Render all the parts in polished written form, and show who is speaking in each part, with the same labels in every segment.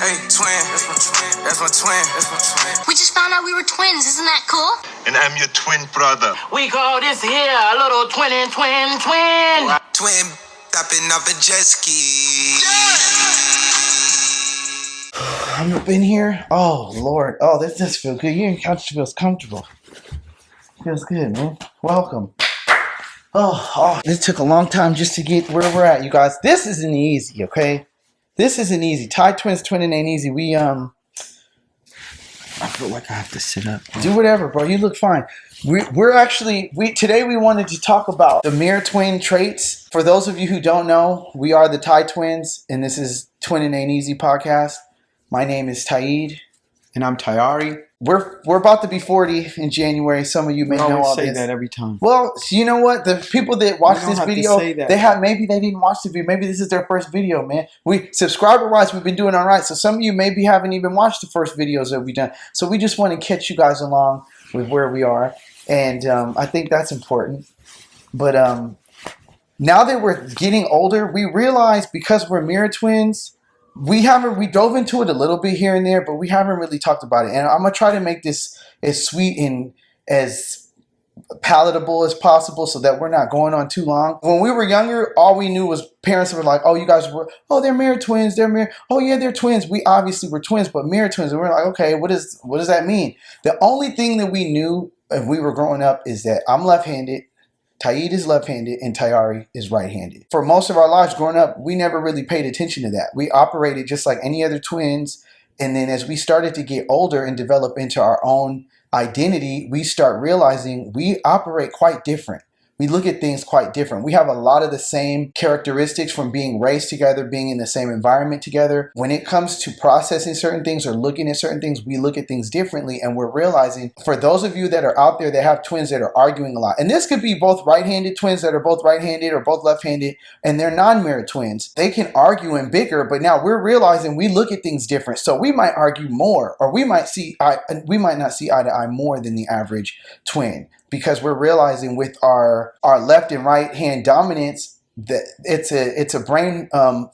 Speaker 1: Hey, twin, that's my twin. That's my twin. That's my twin.
Speaker 2: We just found out we were twins. Isn't that cool?
Speaker 3: And I'm your twin brother.
Speaker 4: We call this here a little twin.
Speaker 1: Twin tapping up a jet ski.
Speaker 5: Have you been here? Oh, Lord. Oh, this does feel good. Your couch feels comfortable. Feels good, man. Welcome. Oh, this took a long time just to get where we're at, you guys. This isn't easy, okay? This isn't easy. TYTWINZ twinning ain't easy. I feel like I have to sit up. Do whatever, bro. You look fine. Today we wanted to talk about the mirror twin traits. For those of you who don't know, we are the TYTWINZ, and this is Twinnin' Ain't Easy podcast. My name is Tyid, and I'm Tyari. We're about to be 40 in January. Some of you may know all
Speaker 6: say
Speaker 5: this.
Speaker 6: that every time.
Speaker 5: Well, you know what? The people that watch this video, maybe they didn't watch the video. Maybe this is their first video, man. Subscriber-wise, we've been doing all right. So some of you maybe haven't even watched the first videos that we've done. So we just want to catch you guys along with where we are. And I think that's important. But now that we're getting older, we realize because we're mirror twins, we dove into it a little bit here and there, but we haven't really talked about it. And I'm going to try to make this as sweet and as palatable as possible so that we're not going on too long. When we were younger, all we knew was parents were like, oh, you guys were, oh, they're mirror twins. Oh, yeah, they're twins. We obviously were twins, but mirror twins. And we're like, okay, what does that mean? The only thing that we knew if we were growing up is that I'm left-handed, Tyid is left-handed, and Tyari is right-handed. For most of our lives growing up, we never really paid attention to that. We operated just like any other twins. And then as we started to get older and develop into our own identity, we start realizing we operate quite different. We look at things quite different. We have a lot of the same characteristics from being raised together, being in the same environment together. When it comes to processing certain things or looking at certain things, we look at things differently. And we're realizing, for those of you that are out there that have twins that are arguing a lot, and this could be both right-handed twins that are both right-handed or both left-handed, and they're non-mirror twins. They can argue and bicker, but now we're realizing we look at things different. So we might argue more, or we might not see eye to eye more than the average twin. Because we're realizing with our left and right hand dominance that it's a brain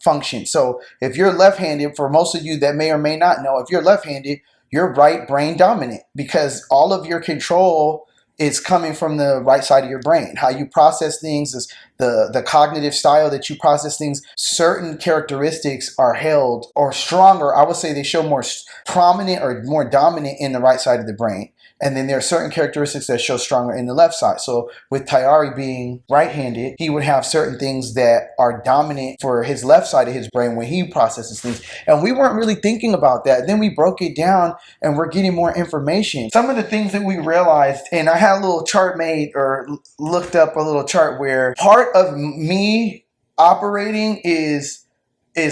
Speaker 5: function. So if you're left-handed, for most of you that may or may not know, if you're left-handed, you're right brain dominant because all of your control is coming from the right side of your brain. How you process things is the cognitive style that you process things. Certain characteristics are held or stronger. I would say they show more prominent or more dominant in the right side of the brain. And then there are certain characteristics that show stronger in the left side. So with Tyari being right-handed, he would have certain things that are dominant for his left side of his brain when he processes things. And we weren't really thinking about that. Then we broke it down and we're getting more information. Some of the things that we realized, and I had a little chart made or looked up a little chart where part of me operating is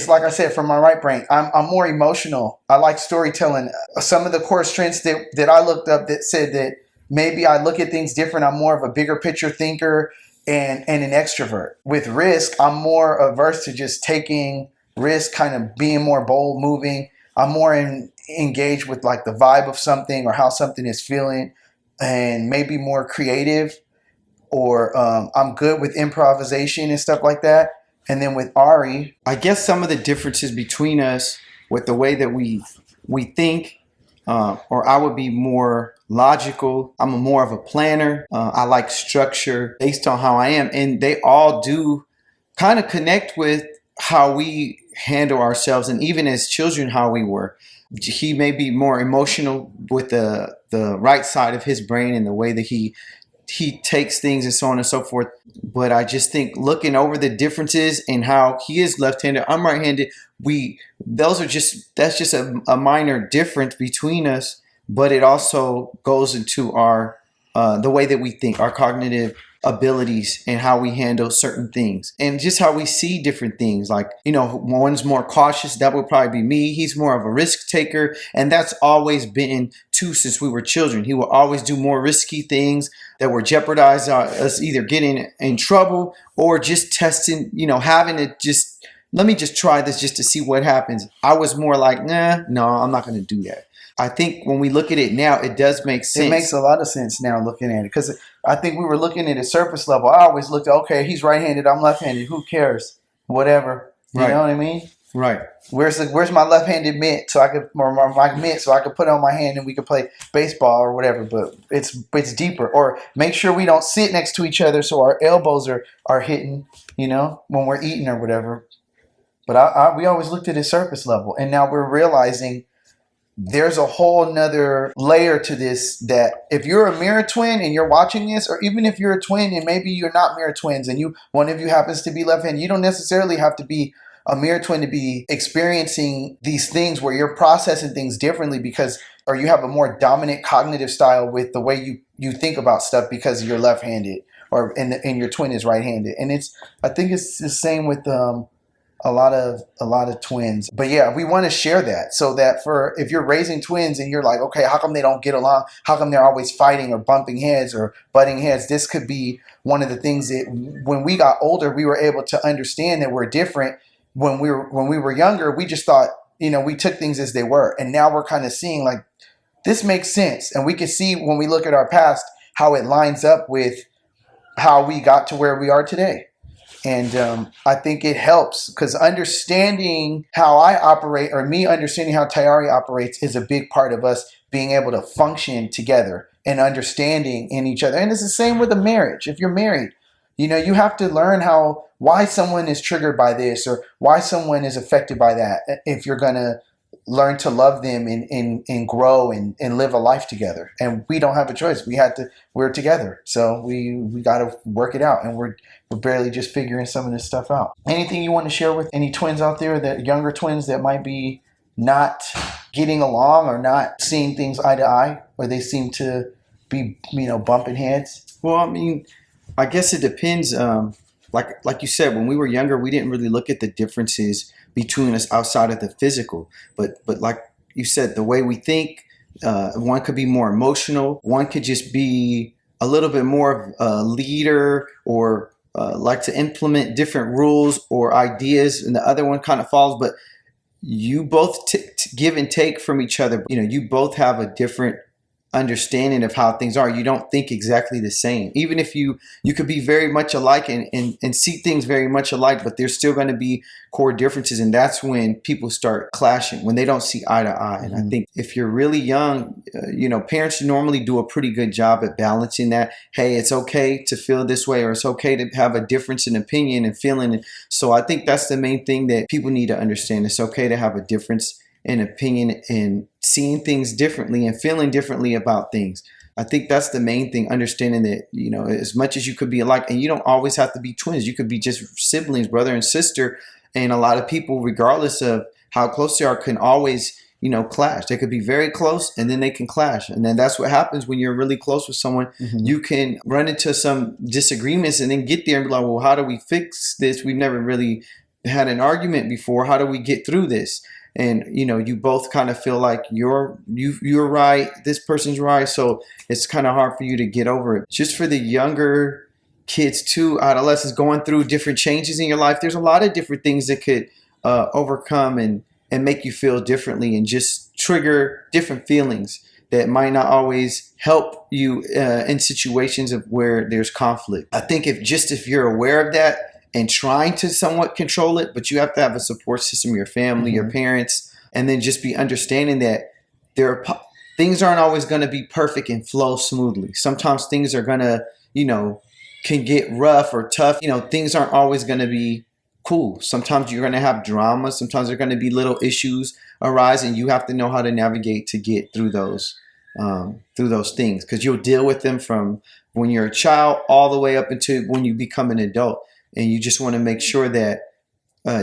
Speaker 5: like I said, from my right brain. I'm more emotional. I like storytelling. Some of the core strengths that I looked up that said that maybe I look at things different. I'm more of a bigger picture thinker and an extrovert. With risk, I'm more averse to just taking risk, kind of being more bold, moving. I'm more engaged with like the vibe of something or how something is feeling, and maybe more creative, or I'm good with improvisation and stuff like that. And then with Ari,
Speaker 6: I guess some of the differences between us with the way that we think, or I would be more logical. I'm more of a planner. I like structure based on how I am. And they all do kind of connect with how we handle ourselves. And even as children, how we were. He may be more emotional with the right side of his brain and the way that he takes things and so on and so forth. But I just think looking over the differences in how he is left-handed, I'm right-handed, that's just a minor difference between us, but it also goes into our the way that we think, our cognitive abilities and how we handle certain things and just how we see different things. Like, one's more cautious. That would probably be me. He's more of a risk taker. And that's always been too since we were children. He will always do more risky things that were jeopardize us either getting in trouble or just testing, having to just, let me just try this just to see what happens. I was more like, no, I'm not going to do that. I think when we look at it now, it does make sense.
Speaker 5: It makes a lot of sense now looking at it, because I think we were looking at it surface level. I always looked at, okay, he's right-handed, I'm left-handed. Who cares? Whatever. You know what I mean?
Speaker 6: Right.
Speaker 5: Where's my left-handed mitt so I could or my mitt so I could put it on my hand and we could play baseball or whatever. But it's deeper. Or make sure we don't sit next to each other so our elbows are hitting, when we're eating or whatever. But we always looked at it surface level, and now we're realizing there's a whole nother layer to this, that if you're a mirror twin and you're watching this, or even if you're a twin and maybe you're not mirror twins and one of you happens to be left-handed, you don't necessarily have to be a mirror twin to be experiencing these things where you're processing things differently or you have a more dominant cognitive style with the way you think about stuff because you're left-handed and your twin is right-handed. And I think it's the same with a lot of twins. But yeah, we want to share that so that if you're raising twins and you're like, okay, how come they don't get along? How come they're always fighting or bumping heads or butting heads? This could be one of the things that when we got older, we were able to understand that we're different. When we were younger, we just thought, we took things as they were. And now we're kind of seeing like, this makes sense. And we can see when we look at our past, how it lines up with how we got to where we are today. And I think it helps because understanding how I operate, or me understanding how Tyid operates, is a big part of us being able to function together and understanding in each other. And it's the same with a marriage. If you're married, you have to learn why someone is triggered by this or why someone is affected by that if you're going to learn to love them and grow and live a life together. And we don't have a choice. We're together. So we got to work it out. And we're barely just figuring some of this stuff out. Anything you want to share with any twins out there, that younger twins that might be not getting along or not seeing things eye to eye, or they seem to be, bumping heads?
Speaker 6: Well, I mean, I guess it depends. Like you said, when we were younger, we didn't really look at the differences between us outside of the physical. But like you said, the way we think, one could be more emotional. One could just be a little bit more of a leader or like to implement different rules or ideas, and the other one kind of follows. But you both give and take from each other. You both have a different understanding of how things are. You don't think exactly the same. Even if you could be very much alike and see things very much alike, but there's still going to be core differences. And that's when people start clashing, when they don't see eye to eye. And I think if you're really young, parents normally do a pretty good job at balancing that. Hey, it's okay to feel this way, or it's okay to have a difference in opinion and feeling. So I think that's the main thing that people need to understand. It's okay to have a difference in opinion and seeing things differently and feeling differently about things. I think that's the main thing, understanding that, as much as you could be alike, and you don't always have to be twins. You could be just siblings, brother and sister. And a lot of people, regardless of how close they are, can always, clash. They could be very close and then they can clash. And then that's what happens when you're really close with someone. Mm-hmm. You can run into some disagreements and then get there and be like, well, how do we fix this? We've never really had an argument before. How do we get through this? And, you both kind of feel like you're right, this person's right. So it's kind of hard for you to get over it. Just for the younger kids too, adolescents going through different changes in your life, there's a lot of different things that could overcome and make you feel differently and just trigger different feelings that might not always help you in situations of where there's conflict. I think if you're aware of that, and trying to somewhat control it, but you have to have a support system, your family, your parents, and then just be understanding that things aren't always going to be perfect and flow smoothly. Sometimes things are going to, can get rough or tough. Things aren't always going to be cool. Sometimes you're going to have drama. Sometimes there are going to be little issues arise, and you have to know how to navigate to get through those things, because you'll deal with them from when you're a child all the way up into when you become an adult. And you just want to make sure that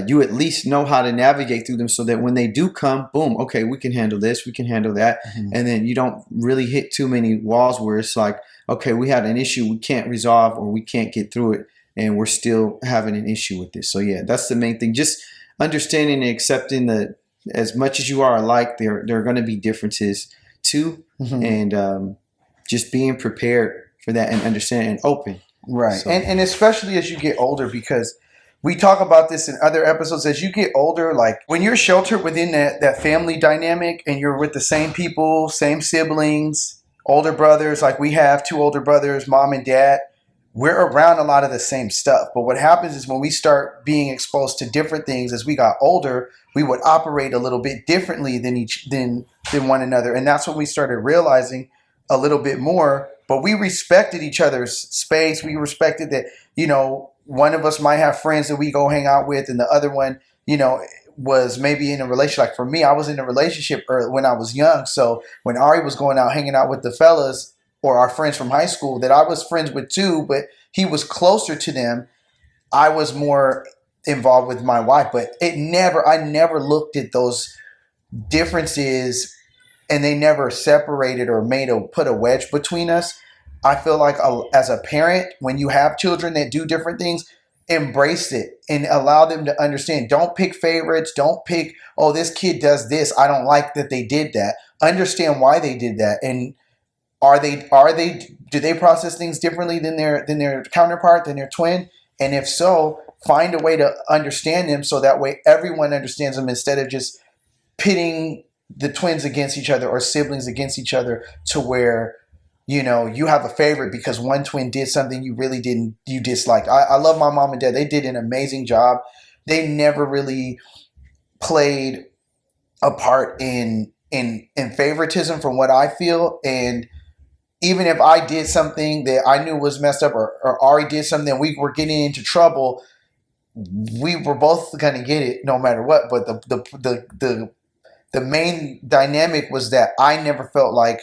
Speaker 6: you at least know how to navigate through them so that when they do come, boom, okay, we can handle this, we can handle that. Mm-hmm. And then you don't really hit too many walls where it's like, okay, we had an issue we can't resolve or we can't get through it, and we're still having an issue with this. So yeah, that's the main thing. Just understanding and accepting that as much as you are alike, there are going to be differences too. Mm-hmm. And just being prepared for that and understanding and open.
Speaker 5: Right.
Speaker 6: So.
Speaker 5: And especially as you get older, because we talk about this in other episodes, as you get older, like when you're sheltered within that family dynamic and you're with the same people, same siblings, older brothers, like we have 2 older brothers, mom and dad, we're around a lot of the same stuff. But what happens is when we start being exposed to different things as we got older, we would operate a little bit differently than one another. And that's when we started realizing a little bit more. But we respected each other's space. We respected that, you know, one of us might have friends that we go hang out with, and the other one, you know, was maybe in a relationship. Like for me, I was in a relationship when I was young. So when Ari was going out hanging out with the fellas or our friends from high school that I was friends with too, but he was closer to them, I was more involved with my wife. But I never looked at those differences, and they never separated or put a wedge between us. I feel like as a parent, when you have children that do different things, embrace it and allow them to understand. Don't pick favorites. Don't pick, oh, this kid does this, I don't like that they did that. Understand why they did that, and do they process things differently than their counterpart, than their twin? And if so, find a way to understand them so that way everyone understands them, instead of just pitting the twins against each other or siblings against each other to where, you know, you have a favorite because one twin did something you disliked. I love my mom and dad. They did an amazing job. They never really played a part in favoritism from what I feel. And even if I did something that I knew was messed up, or Ari did something and we were getting into trouble, we were both going to get it no matter what. But the main dynamic was that I never felt like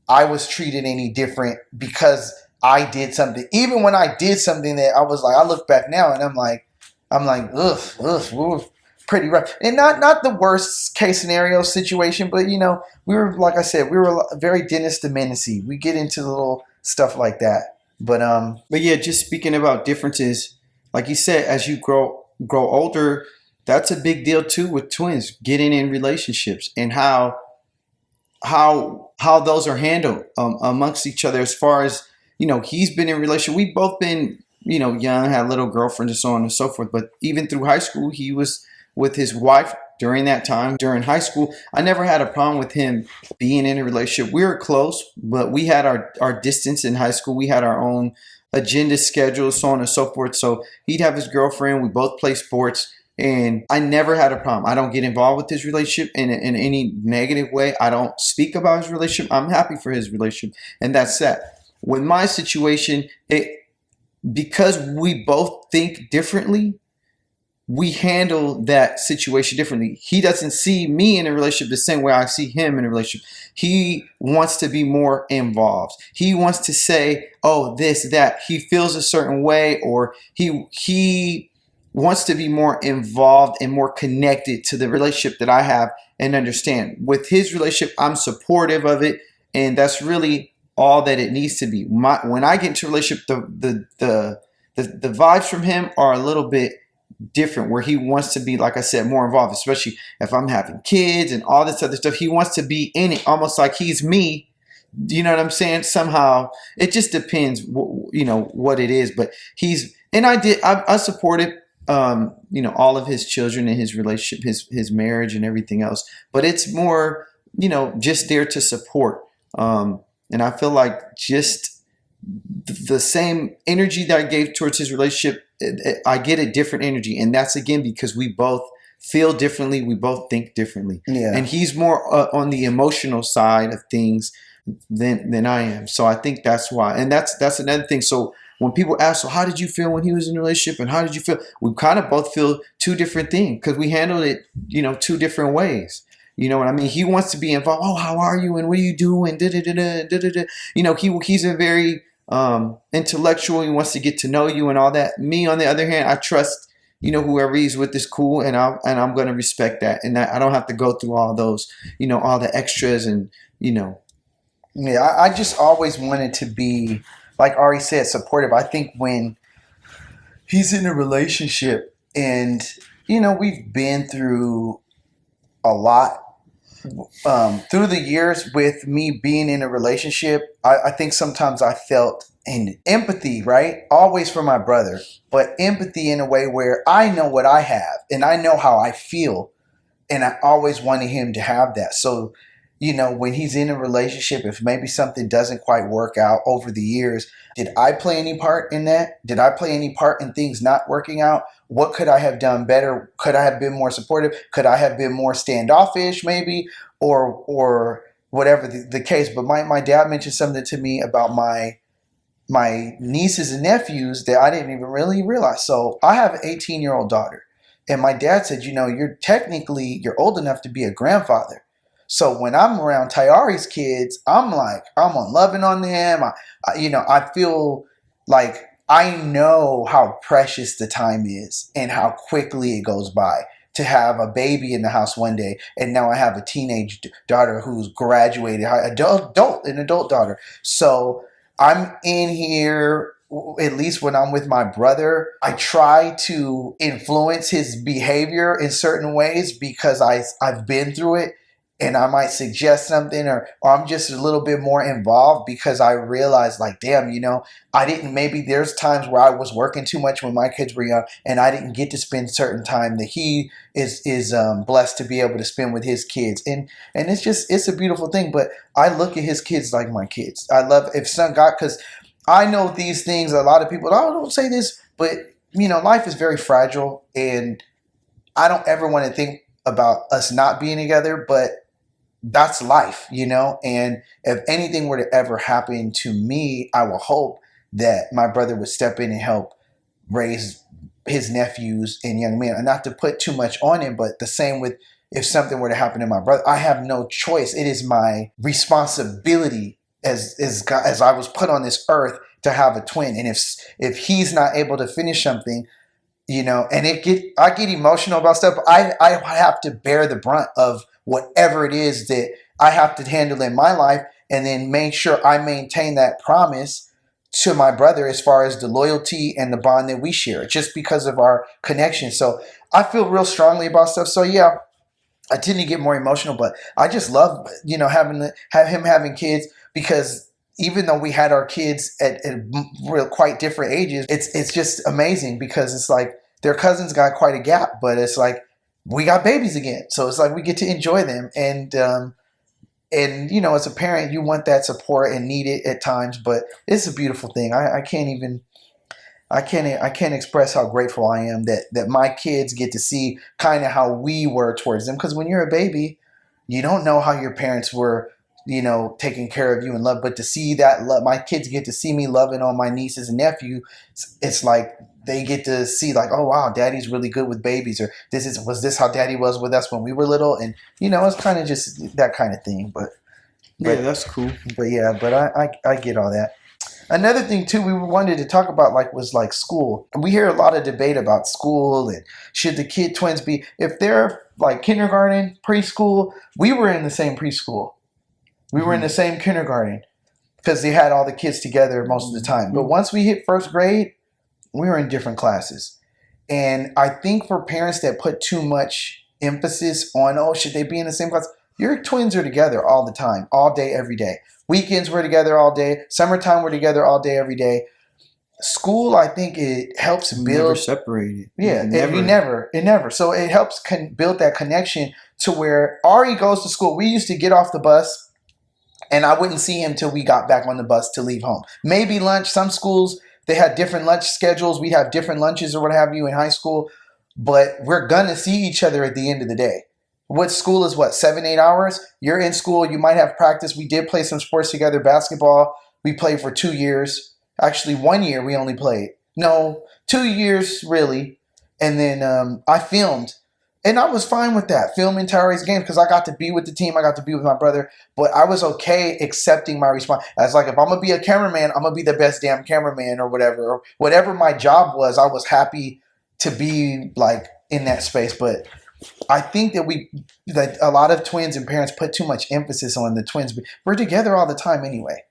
Speaker 5: I was treated any different because I did something. Even when I did something that I was like, I look back now and I'm like, ugh, pretty rough. And not the worst case scenario situation, but you know, we were, like I said, we were very Dennis the Menace-y. We get into little stuff like that. But
Speaker 6: yeah, just speaking about differences, like you said, as you grow older, that's a big deal too with twins, getting in relationships and how those are handled amongst each other. As far as, you know, he's been in a relationship. We've both been, you know, young, had little girlfriends and so on and so forth. But even through high school, he was with his wife during that time. During high school, I never had a problem with him being in a relationship. We were close, but we had our distance in high school. We had our own agenda schedule, so on and so forth. So he'd have his girlfriend. We both play sports. And I never had a problem. I don't get involved with his relationship in any negative way. I don't speak about his relationship. I'm happy for his relationship. And that's that. With my situation, because we both think differently, we handle that situation differently. He doesn't see me in a relationship the same way I see him in a relationship. He wants to be more involved. He wants to say, oh, this, that. He feels a certain way, or he wants to be more involved and more connected to the relationship that I have and understand. With his relationship, I'm supportive of it, and that's really all that it needs to be. When I get into a relationship, the vibes from him are a little bit different, where he wants to be, like I said, more involved, especially if I'm having kids and all this other stuff. He wants to be in it, almost like he's me. You know what I'm saying? Somehow, it just depends, you know, what it is. But I supported you know, all of his children and his relationship, his marriage and everything else. But it's more, you know, just there to support. And I feel like just the same energy that I gave towards his relationship, I get a different energy. And that's, again, because we both feel differently. We both think differently. Yeah. And he's more on the emotional side of things than I am. So I think that's why. And that's another thing. So when people ask, so how did you feel when he was in a relationship, and how did you feel? We kind of both feel two different things because we handled it, you know, two different ways. You know what I mean? He wants to be involved. Oh, how are you? And what do you do? And you know, he's a very intellectual. He wants to get to know you and all that. Me, on the other hand, I trust, you know, whoever he's with is cool, and I'm going to respect that. And I don't have to go through all those, you know, all the extras and, you know.
Speaker 5: Yeah, I just always wanted to be, like Ari said, supportive. I think when he's in a relationship and, you know, we've been through a lot through the years with me being in a relationship, I think sometimes I felt an empathy, right? Always for my brother, but empathy in a way where I know what I have and I know how I feel. And I always wanted him to have that. So you know, when he's in a relationship, if maybe something doesn't quite work out over the years, did I play any part in that? Did I play any part in things not working out? What could I have done better? Could I have been more supportive? Could I have been more standoffish maybe? Or whatever the case. But my dad mentioned something to me about my nieces and nephews that I didn't even really realize. So I have an 18-year-old daughter. And my dad said, you know, you're old enough to be a grandfather. So when I'm around Tyari's kids, I'm on loving on them. I feel like I know how precious the time is and how quickly it goes by to have a baby in the house one day. And now I have a teenage daughter who's graduated, an adult daughter. So I'm in here, at least when I'm with my brother, I try to influence his behavior in certain ways because I've been through it. And I might suggest something or I'm just a little bit more involved because I realized like, damn, you know, maybe there's times where I was working too much when my kids were young and I didn't get to spend certain time that he is blessed to be able to spend with his kids. And it's a beautiful thing. But I look at his kids like my kids. I love if son God, because I know these things. A lot of people, don't say this, but you know, life is very fragile and I don't ever want to think about us not being together, but that's life, you know? And if anything were to ever happen to me, I will hope that my brother would step in and help raise his nephews and young men. And not to put too much on him, but the same with if something were to happen to my brother, I have no choice. It is my responsibility as I was put on this earth to have a twin. And if he's not able to finish something, you know, and I get emotional about stuff. But I have to bear the brunt of whatever it is that I have to handle in my life, and then make sure I maintain that promise to my brother as far as the loyalty and the bond that we share, just because of our connection. So I feel real strongly about stuff. So yeah, I tend to get more emotional, but I just love, you know, having kids, because even though we had our kids at real quite different ages, it's just amazing because it's like their cousins got quite a gap, but it's like we got babies again. So it's like we get to enjoy them. And you know, as a parent, you want that support and need it at times, but it's a beautiful thing. I can't express how grateful I am that my kids get to see kind of how we were towards them. Because when you're a baby, you don't know how your parents were, you know, taking care of you and love. But to see that love, my kids get to see me loving on my nieces and nephew. It's like they get to see like, oh wow, daddy's really good with babies, or was this how daddy was with us when we were little? And you know, it's kind of just that kind of thing. But
Speaker 6: yeah, that's cool.
Speaker 5: But yeah, but I get all that. Another thing too we wanted to talk about was school. We hear a lot of debate about school and should the kid twins be, if they're like kindergarten, preschool. We were in the same preschool. We were in the same kindergarten because they had all the kids together most of the time. But once we hit first grade, we were in different classes. And I think for parents that put too much emphasis on, oh, should they be in the same class? Your twins are together all the time, all day, every day. Weekends we're together all day. Summertime we're together all day, every day. School, I think it helps build.
Speaker 6: Never separated.
Speaker 5: Yeah, it never. So it helps build that connection to where Ari goes to school. We used to get off the bus and I wouldn't see him till we got back on the bus to leave home. Maybe lunch. Some schools, they had different lunch schedules. We'd have different lunches or what have you in high school. But we're going to see each other at the end of the day. What school is 7-8 hours? You're in school. You might have practice. We did play some sports together. Basketball. We played for 2 years. Actually, 1 year we only played. No, 2 years really. And then I filmed. And I was fine with that, filming Tyree's games, because I got to be with the team. I got to be with my brother. But I was okay accepting my response. As like, if I'm going to be a cameraman, I'm going to be the best damn cameraman or whatever. Or whatever my job was, I was happy to be like in that space. But I think that a lot of twins and parents put too much emphasis on the twins. We're together all the time anyway.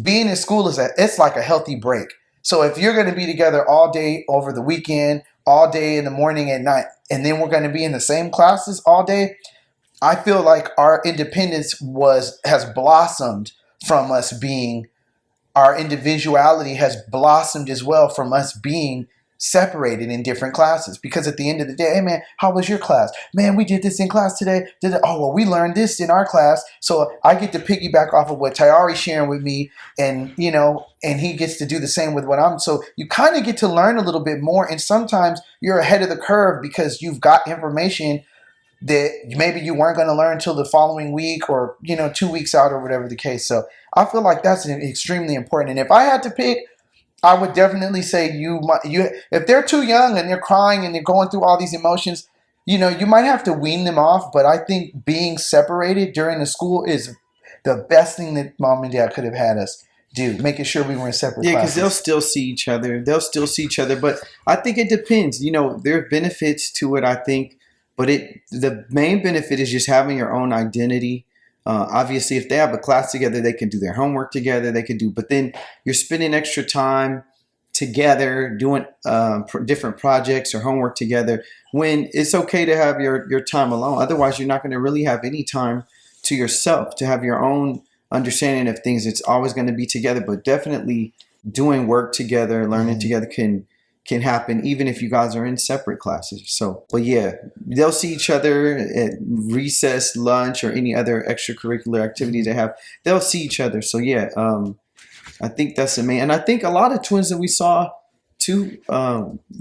Speaker 5: Being in school it's like a healthy break. So if you're going to be together all day over the weekend, all day in the morning, at night, and then we're going to be in the same classes all day, I feel like our independence has blossomed from us being, our individuality has blossomed as well from us being separated in different classes, because at the end of the day, hey man, how was your class? Man, we did this in class today. Oh well, we learned this in our class. So I get to piggyback off of what Tyari's sharing with me, and and he gets to do the same with what I'm. So you kind of get to learn a little bit more, and sometimes you're ahead of the curve because you've got information that maybe you weren't going to learn until the following week, or 2 weeks out, or whatever the case. So I feel like that's extremely important. And if I had to pick, I would definitely say if they're too young and they're crying and they're going through all these emotions, you might have to wean them off. But I think being separated during the school is the best thing that mom and dad could have had us do, making sure we were in separate classes.
Speaker 6: Yeah, because they'll still see each other. But I think it depends. There are benefits to it, I think. But the main benefit is just having your own identity. Obviously, if they have a class together, they can do their homework together. But then you're spending extra time together doing different projects or homework together, when it's okay to have your time alone. Otherwise, you're not going to really have any time to yourself, to have your own understanding of things. It's always going to be together, but definitely doing work together, learning together can happen even if you guys are in separate classes. So, but yeah, they'll see each other at recess, lunch, or any other extracurricular activities they have. They'll see each other. So yeah, I think that's the main. And I think a lot of twins that we saw too,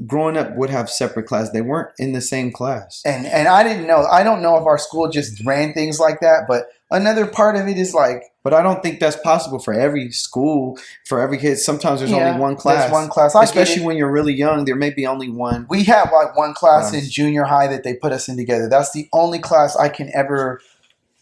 Speaker 6: growing up, would have separate classes. They weren't in the same class.
Speaker 5: And I didn't know. I don't know if our school just ran things like that, but another part of it is like.
Speaker 6: But I don't think that's possible for every school, for every kid. Sometimes there's only one class.
Speaker 5: There's one class.
Speaker 6: Especially when you're really young, there may be only one.
Speaker 5: We have like one class in junior high that they put us in together. That's the only class I can ever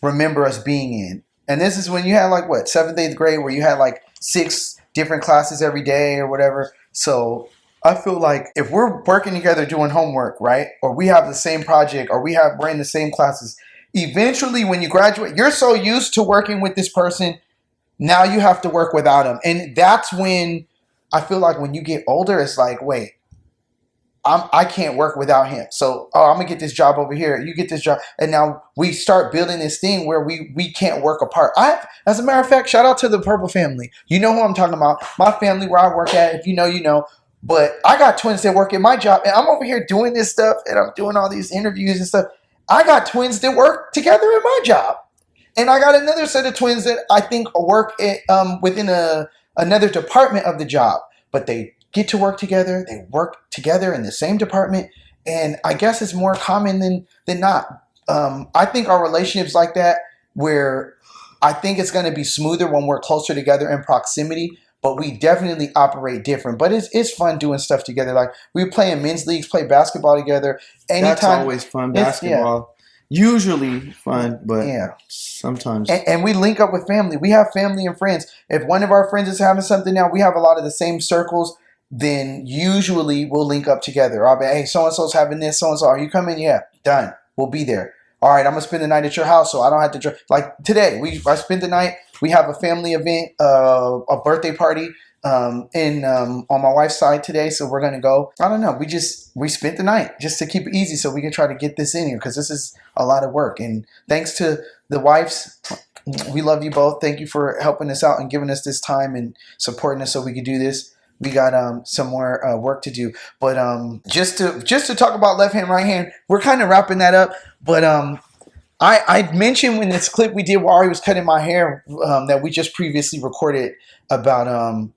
Speaker 5: remember us being in. And this is when you had like, what, 7th, 8th grade, where you had like 6 different classes every day or whatever. So I feel like if we're working together doing homework, right, or we have the same project, or we're in the same classes, eventually when you graduate, you're so used to working with this person, now you have to work without them. And that's when I feel like when you get older, it's like, wait, I can't work without him. So, I'm going to get this job over here. You get this job. And now we start building this thing where we can't work apart. As a matter of fact, shout out to the Purple family. You know who I'm talking about. My family where I work at, if you know, you know. But I got twins that work at my job, and I'm over here doing this stuff, and I'm doing all these interviews and stuff. I got twins that work together at my job. And I got another set of twins that I think work within another department of the job. But they get to work together. They work together in the same department. And I guess it's more common than not. I think our relationships like that, where I think it's going to be smoother when we're closer together in proximity. But we definitely operate different. But it's fun doing stuff together. Like we play in men's leagues, play basketball together. Anytime,
Speaker 6: that's always fun. Basketball. Usually fun, but sometimes.
Speaker 5: And we link up with family. We have family and friends. If one of our friends is having something now, we have a lot of the same circles, then usually we'll link up together. I'll be, hey, so-and-so's having this, so-and-so. Are you coming? Yeah, done. We'll be there. All right, I'm going to spend the night at your house so I don't have to drive. Like today, I spent the night. We have a family event, a birthday party on my wife's side today, so we're gonna go. I don't know. We spent the night just to keep it easy, so we can try to get this in here because this is a lot of work. And thanks to the wives, we love you both. Thank you for helping us out and giving us this time and supporting us so we could do this. We got some more work to do, but just to talk about left hand, right hand, we're kind of wrapping that up. But I mentioned in this clip we did while I was cutting my hair that we just previously recorded about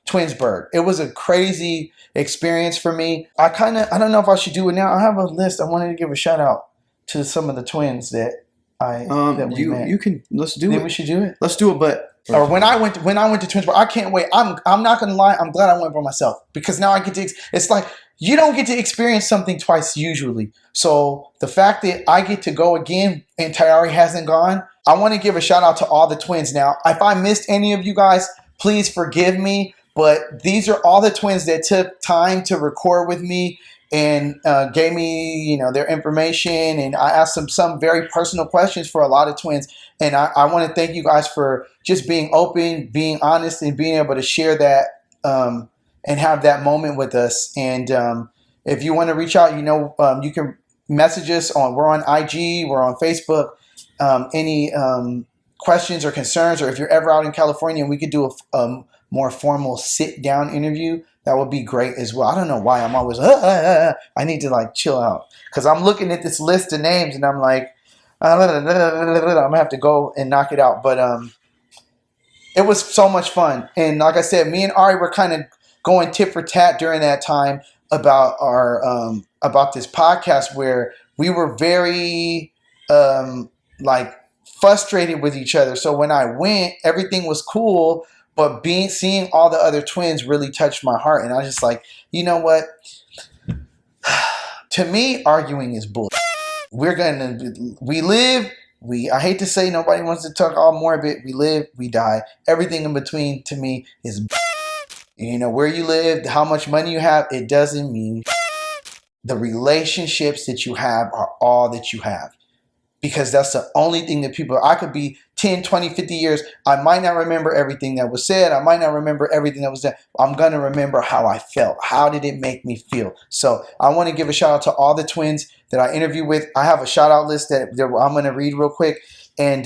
Speaker 5: Twinsburg. It was a crazy experience for me. I don't know if I should do it now. I have a list. I wanted to give a shout out to some of the twins that we met.
Speaker 6: You can let's do it.
Speaker 5: We should do it.
Speaker 6: Let's do it, but.
Speaker 5: Or when I went to Twinsburg, I can't wait. I'm not gonna lie. I'm glad I went by myself because now I get to. It's like you don't get to experience something twice usually. So the fact that I get to go again and Tyari hasn't gone, I want to give a shout out to all the twins. Now, if I missed any of you guys, please forgive me. But these are all the twins that took time to record with me and gave me, their information. And I asked them some very personal questions for a lot of twins. And I want to thank you guys for just being open, being honest, and being able to share that and have that moment with us. And if you want to reach out, you can message us we're on IG, we're on Facebook. Any questions or concerns, or if you're ever out in California and we could do a more formal sit-down interview, That would be great as well. I don't know why I'm always, I need to like chill out. Because I'm looking at this list of names and I'm like, I'm going to have to go and knock it out. But it was so much fun. And like I said, me and Ari were kind of going tit for tat during that time about our about this podcast, where we were very like frustrated with each other. So when I went, everything was cool, but seeing all the other twins really touched my heart. And I was just like, you know what? To me, arguing is bull. We live. I hate to say, nobody wants to talk all morbid. We live, we die. Everything in between, to me, is you know, where you live, how much money you have, it doesn't mean. The relationships that you have are all that you have. Because that's the only thing that people, I could be 10, 20, 50 years. I might not remember everything that was said. I might not remember everything that was done. I'm going to remember how I felt. How did it make me feel? So I want to give a shout out to all the twins that I interviewed with. I have a shout out list that I'm going to read real quick. And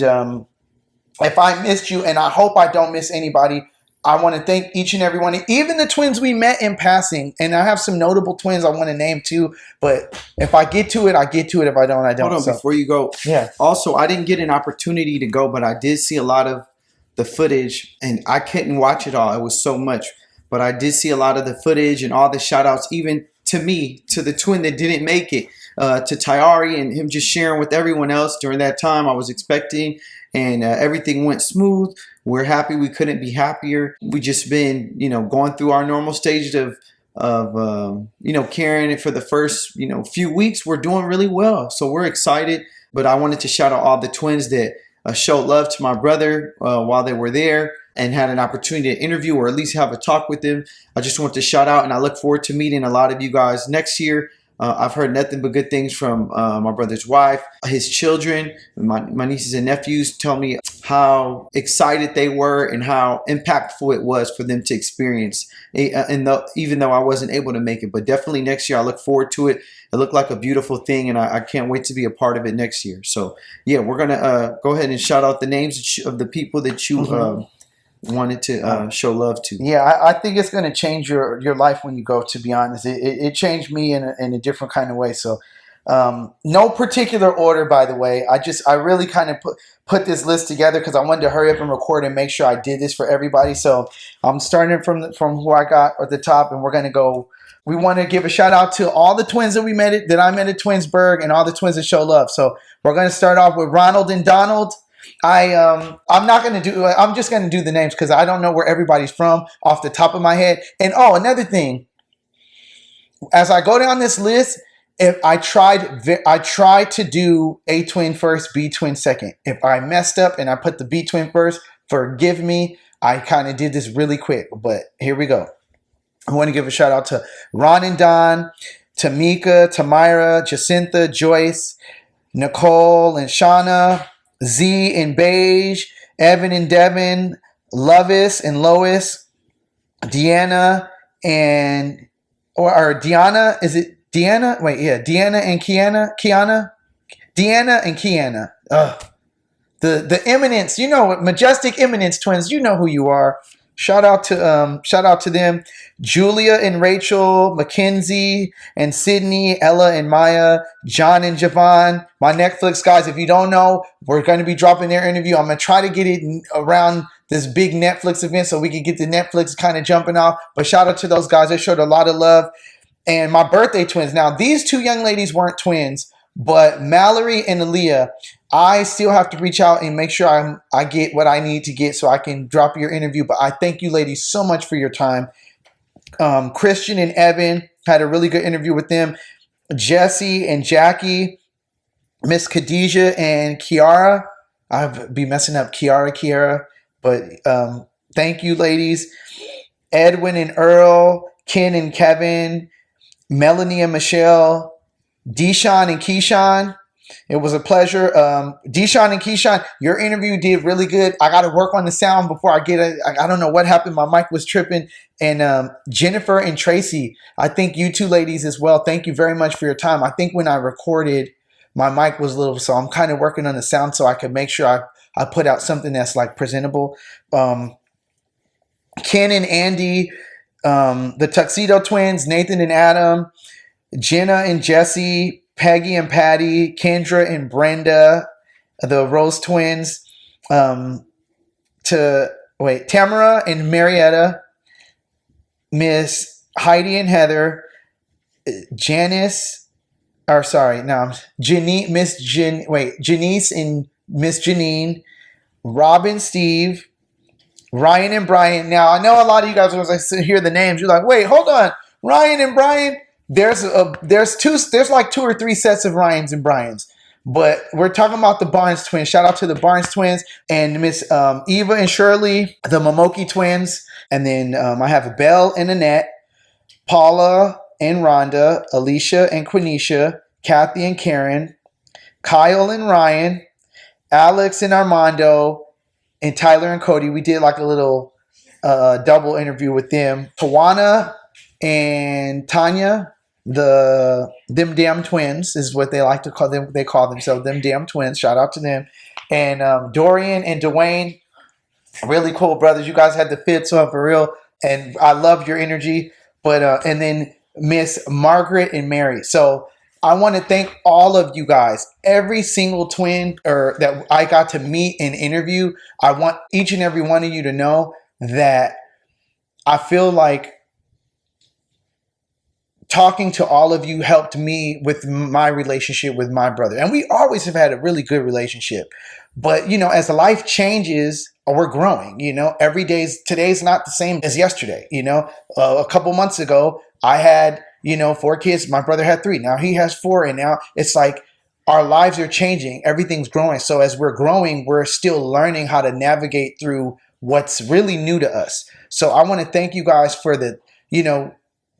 Speaker 5: if I missed you, and I hope I don't miss anybody, I want to thank each and every one, even the twins we met in passing. And I have some notable twins I want to name too. But if I get to it, I get to it. If I don't, I don't.
Speaker 6: Hold on, before you go.
Speaker 5: Yeah.
Speaker 6: Also, I didn't get an opportunity to go, but I did see a lot of the footage, and I couldn't watch it all. It was so much. But I did see a lot of the footage and all the shout outs, even to me, to the twin that didn't make it, to Tyid, and him just sharing with everyone else during that time. I was expecting, and everything went smooth. We're happy. We couldn't be happier. We just been, you know, going through our normal stage of you know, carrying it for the first, you know, few weeks. We're doing really well. So we're excited. But I wanted to shout out all the twins that showed love to my brother while they were there and had an opportunity to interview or at least have a talk with them. I just want to shout out, and I look forward to meeting a lot of you guys next year. I've heard nothing but good things from my brother's wife, his children, my nieces and nephews tell me how excited they were and how impactful it was for them to experience. And even though I wasn't able to make it, but definitely next year, I look forward to it. It looked like a beautiful thing, and I can't wait to be a part of it next year. So yeah, we're going to go ahead and shout out the names of the people that you wanted to show love to.
Speaker 5: Yeah, I think it's going to change your life when you go, to be honest. It changed me in a different kind of way. So no particular order, by the way. I really kind of put this list together because I wanted to hurry up and record and make sure I did this for everybody. So I'm starting from who I got at the top, and we're going to go. We want to give a shout out to all the twins that I met at Twinsburg, and all the twins that show love. So we're going to start off with Ronald and Donald. I'm just going to do the names because I don't know where everybody's from off the top of my head. And another thing, as I go down this list, if I tried to do A twin first, B twin second. If I messed up and I put the B twin first, forgive me. I kind of did this really quick, but here we go. I want to give a shout out to Ron and Don, Tamika, Tamira, Jacinta, Joyce, Nicole and Shauna, Z and Beige, Evan and Devin, Lovis and Lois, Deanna and Deanna. Is it Deanna? Wait, yeah, Deanna and Kiana. Deanna and Kiana. The Eminence, you know, Majestic Eminence twins. You know who you are. Shout out to them. Julia and Rachel, Mackenzie and Sydney, Ella and Maya, John and Javon. My Netflix guys, if you don't know, we're going to be dropping their interview. I'm going to try to get it around this big Netflix event so we can get the Netflix kind of jumping off. But shout out to those guys. They showed a lot of love. And my birthday twins. Now, these two young ladies weren't twins, but Mallory and Aaliyah, I still have to reach out and make sure I get what I need to get so I can drop your interview. But I thank you ladies so much for your time. Christian and Evan, had a really good interview with them. Jesse and Jackie, Miss Khadijah and Kiara. I'll be messing up Kiara. But thank you ladies. Edwin and Earl, Ken and Kevin, Melanie and Michelle, Deshaun and Keyshawn. It was a pleasure. Deshaun and Keyshawn, your interview did really good. I got to work on the sound before I get it. I don't know what happened. My mic was tripping. And Jennifer and Tracy, I think you two ladies as well. Thank you very much for your time. I think when I recorded, my mic was little, so I'm kind of working on the sound so I could make sure I put out something that's like presentable. Ken and Andy, the Tuxedo Twins, Nathan and Adam, Jenna and Jesse, Peggy and Patty, Kendra and Brenda, the Rose Twins, Tamara and Marietta, Miss Heidi and Heather, Janice, Janice and Miss Janine, Robin, Steve, Ryan and Brian. Now, I know a lot of you guys, when I hear the names, you're like, wait, hold on. Ryan and Brian, there's like 2 or 3 sets of Ryans and Bryans. But we're talking about the Barnes twins. Shout out to the Barnes twins and Miss Eva and Shirley, the Momoki twins. And then I have Belle and Annette, Paula and Rhonda, Alicia and Quenisha, Kathy and Karen, Kyle and Ryan, Alex and Armando, and Tyler and Cody. We did like a little double interview with them. Tawana and Tanya, them damn twins is what they like to call them. They call themselves them damn twins. Shout out to them. And Dorian and Dwayne, really cool brothers. You guys had the fits on for real, and I love your energy. But and then Miss Margaret and Mary. So I want to thank all of you guys. Every single twin that I got to meet and interview. I want each and every one of you to know that I feel like talking to all of you helped me with my relationship with my brother. And we always have had a really good relationship. But, you know, as life changes, we're growing, you know, today's not the same as yesterday. You know, a couple months ago, I had, 4 kids. My brother had 3. Now he has 4. And now it's like our lives are changing. Everything's growing. So as we're growing, we're still learning how to navigate through what's really new to us. So I want to thank you guys for the,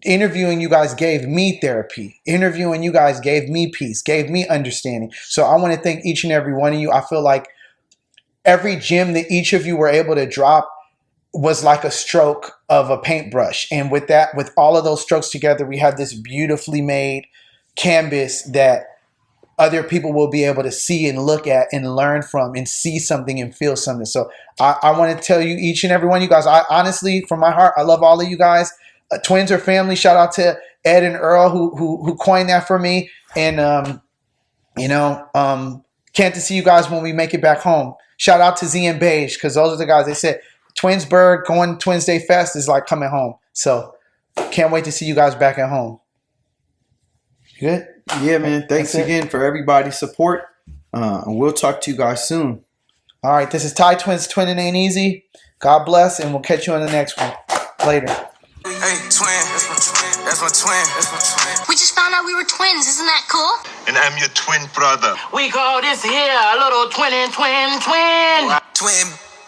Speaker 5: interviewing you guys gave me therapy. Interviewing you guys gave me peace, gave me understanding. So I want to thank each and every one of you. I feel like every gem that each of you were able to drop was like a stroke of a paintbrush. And with all of those strokes together, we have this beautifully made canvas that other people will be able to see and look at and learn from and see something and feel something. So I want to tell you, each and every one of you guys, I honestly, from my heart, I love all of you guys. Twins are family. Shout out to Ed and Earl who coined that for me. And, can't to see you guys when we make it back home. Shout out to Z and Beige, because those are the guys. They said Twinsburg going Twins Day Fest is like coming home. So can't wait to see you guys back at home. Good?
Speaker 6: Yeah, man. Thanks again for everybody's support. And we'll talk to you guys soon.
Speaker 5: All right. This is TYTWINZ. Twinning ain't easy. God bless, and we'll catch you on the next one. Later.
Speaker 1: Hey, twin, that's my twin, that's my twin, that's my twin.
Speaker 2: We just found out we were twins. Isn't that cool?
Speaker 3: And I'm your twin brother.
Speaker 4: We call this here a little twin.
Speaker 1: Twin,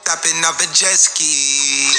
Speaker 1: tapping off a jet ski.